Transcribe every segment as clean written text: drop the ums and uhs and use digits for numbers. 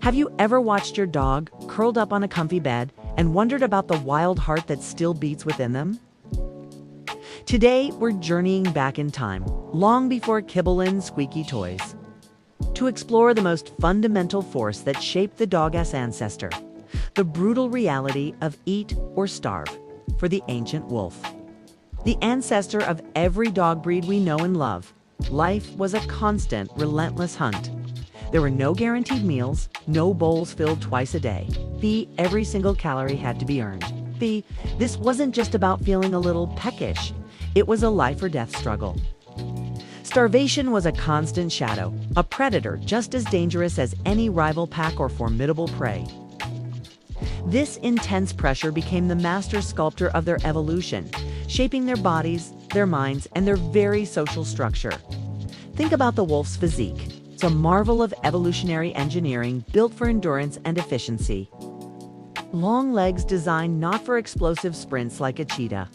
Have you ever watched your dog curled up on a comfy bed and wondered about the wild heart that still beats within them? Today, we're journeying back in time, long before kibble and squeaky toys, to explore the most fundamental force that shaped the dog's ancestor, the brutal reality of eat or starve for the ancient wolf. The ancestor of every dog breed we know and love, life was a constant, relentless hunt. There were no guaranteed meals, no bowls filled twice a day. Every single calorie had to be earned. This wasn't just about feeling a little peckish. It was a life or death struggle. Starvation was a constant shadow, a predator just as dangerous as any rival pack or formidable prey. This intense pressure became the master sculptor of their evolution, shaping their bodies, their minds, and their very social structure. Think about the wolf's physique. It's a marvel of evolutionary engineering built for endurance and efficiency. Long legs designed not for explosive sprints like a cheetah,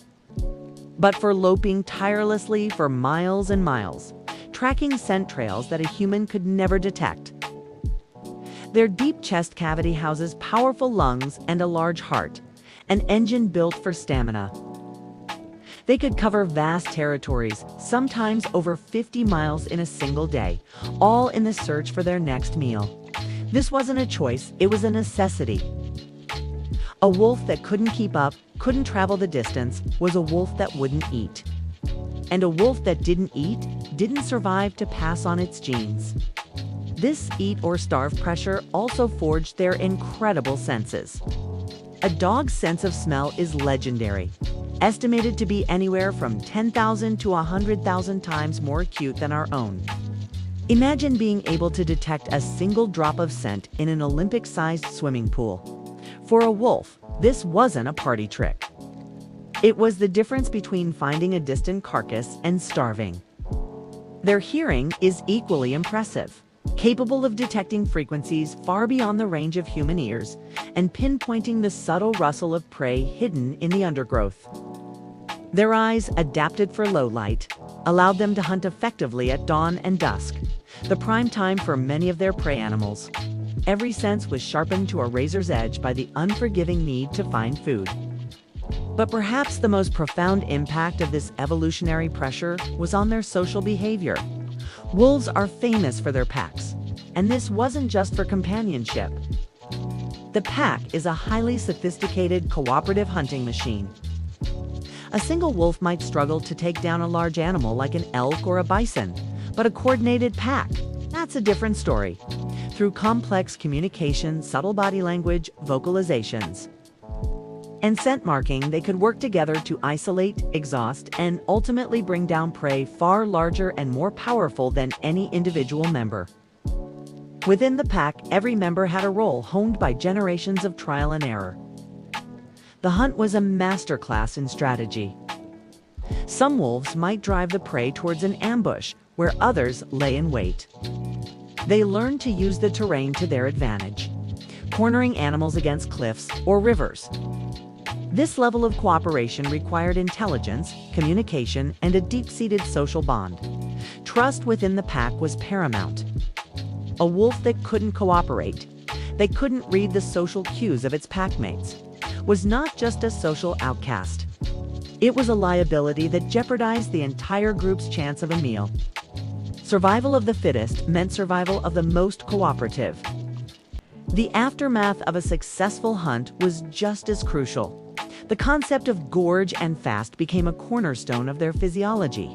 but for loping tirelessly for miles and miles, tracking scent trails that a human could never detect. Their deep chest cavity houses powerful lungs and a large heart, an engine built for stamina. They could cover vast territories, sometimes over 50 miles in a single day, all in the search for their next meal. This wasn't a choice, it was a necessity. A wolf that couldn't keep up, couldn't travel the distance, was a wolf that wouldn't eat. And a wolf that didn't eat, didn't survive to pass on its genes. This eat or starve pressure also forged their incredible senses. A dog's sense of smell is legendary, estimated to be anywhere from 10,000 to 100,000 times more acute than our own. Imagine being able to detect a single drop of scent in an Olympic-sized swimming pool. For a wolf, this wasn't a party trick. It was the difference between finding a distant carcass and starving. Their hearing is equally impressive, capable of detecting frequencies far beyond the range of human ears and pinpointing the subtle rustle of prey hidden in the undergrowth. Their eyes, adapted for low light, allowed them to hunt effectively at dawn and dusk, the prime time for many of their prey animals. Every sense was sharpened to a razor's edge by the unforgiving need to find food. But perhaps the most profound impact of this evolutionary pressure was on their social behavior. Wolves are famous for their packs, and this wasn't just for companionship. The pack is a highly sophisticated cooperative hunting machine. A single wolf might struggle to take down a large animal like an elk or a bison, but a coordinated pack, that's a different story. Through complex communication, subtle body language, vocalizations, and scent marking, they could work together to isolate, exhaust, and ultimately bring down prey far larger and more powerful than any individual member. Within the pack, every member had a role honed by generations of trial and error. The hunt was a masterclass in strategy. Some wolves might drive the prey towards an ambush, where others lay in wait. They learned to use the terrain to their advantage, cornering animals against cliffs or rivers. This level of cooperation required intelligence, communication, and a deep-seated social bond. Trust within the pack was paramount. A wolf that couldn't cooperate, that couldn't read the social cues of its packmates, was not just a social outcast. It was a liability that jeopardized the entire group's chance of a meal. Survival of the fittest meant survival of the most cooperative. The aftermath of a successful hunt was just as crucial. The concept of gorge and fast became a cornerstone of their physiology.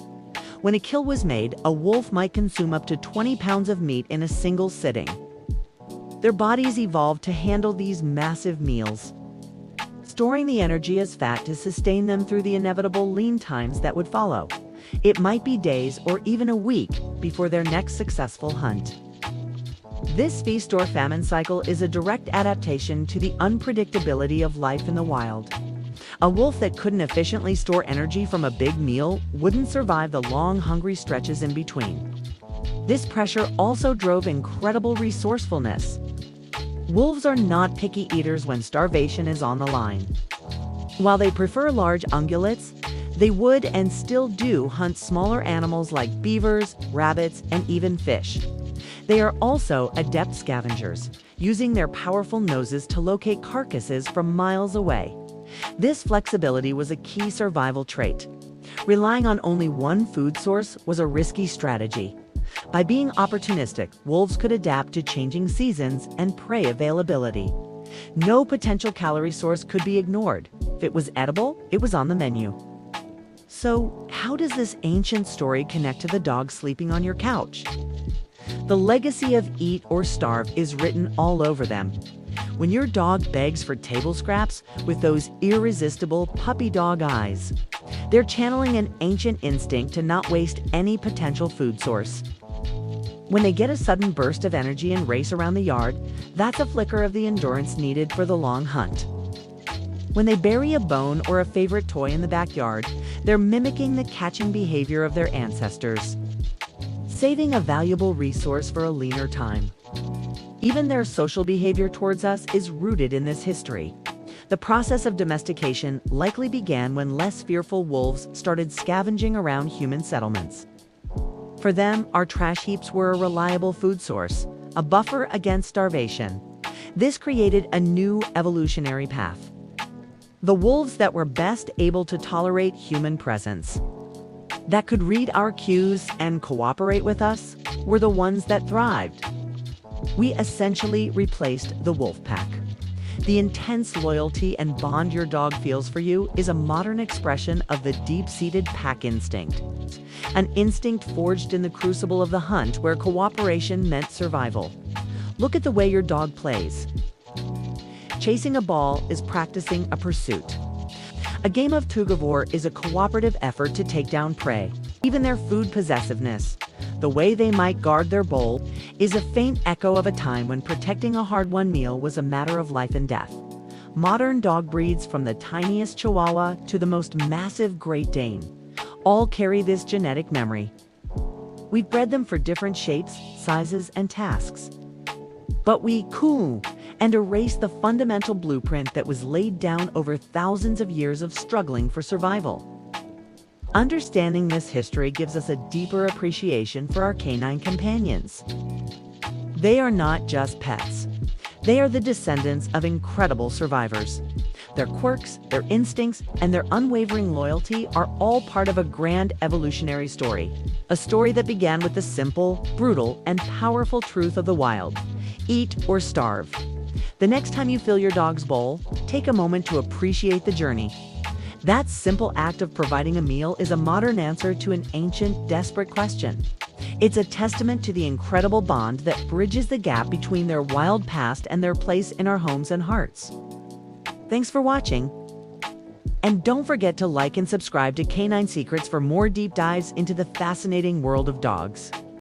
When a kill was made, a wolf might consume up to 20 pounds of meat in a single sitting. Their bodies evolved to handle these massive meals, storing the energy as fat to sustain them through the inevitable lean times that would follow. It might be days or even a week before their next successful hunt. This feast or famine cycle is a direct adaptation to the unpredictability of life in the wild. A wolf that couldn't efficiently store energy from a big meal wouldn't survive the long, hungry stretches in between. This pressure also drove incredible resourcefulness. Wolves are not picky eaters when starvation is on the line. While they prefer large ungulates, they would and still do hunt smaller animals like beavers, rabbits, and even fish. They are also adept scavengers, using their powerful noses to locate carcasses from miles away. This flexibility was a key survival trait. Relying on only one food source was a risky strategy. By being opportunistic, wolves could adapt to changing seasons and prey availability. No potential calorie source could be ignored. If it was edible, it was on the menu. So, how does this ancient story connect to the dog sleeping on your couch? The legacy of eat or starve is written all over them. When your dog begs for table scraps with those irresistible puppy dog eyes, they're channeling an ancient instinct to not waste any potential food source. When they get a sudden burst of energy and race around the yard, that's a flicker of the endurance needed for the long hunt. When they bury a bone or a favorite toy in the backyard, they're mimicking the catching behavior of their ancestors, saving a valuable resource for a leaner time. Even their social behavior towards us is rooted in this history. The process of domestication likely began when less fearful wolves started scavenging around human settlements. For them, our trash heaps were a reliable food source, a buffer against starvation. This created a new evolutionary path. The wolves that were best able to tolerate human presence, that could read our cues and cooperate with us, were the ones that thrived. We essentially replaced the wolf pack. The intense loyalty and bond your dog feels for you is a modern expression of the deep-seated pack instinct, an instinct forged in the crucible of the hunt where cooperation meant survival. Look at the way your dog plays. Chasing a ball is practicing a pursuit. A game of tug of war is a cooperative effort to take down prey. Even their food possessiveness, the way they might guard their bowl, is a faint echo of a time when protecting a hard-won meal was a matter of life and death. Modern dog breeds, from the tiniest Chihuahua to the most massive Great Dane, all carry this genetic memory. We've bred them for different shapes, sizes, and tasks. But we coo and erase the fundamental blueprint that was laid down over thousands of years of struggling for survival. Understanding this history gives us a deeper appreciation for our canine companions. They are not just pets. They are the descendants of incredible survivors. Their quirks, their instincts, and their unwavering loyalty are all part of a grand evolutionary story. A story that began with the simple, brutal, and powerful truth of the wild: eat or starve. The next time you fill your dog's bowl, take a moment to appreciate the journey. That simple act of providing a meal is a modern answer to an ancient, desperate question. It's a testament to the incredible bond that bridges the gap between their wild past and their place in our homes and hearts. Thanks for watching. And don't forget to like and subscribe to Canine Secrets for more deep dives into the fascinating world of dogs.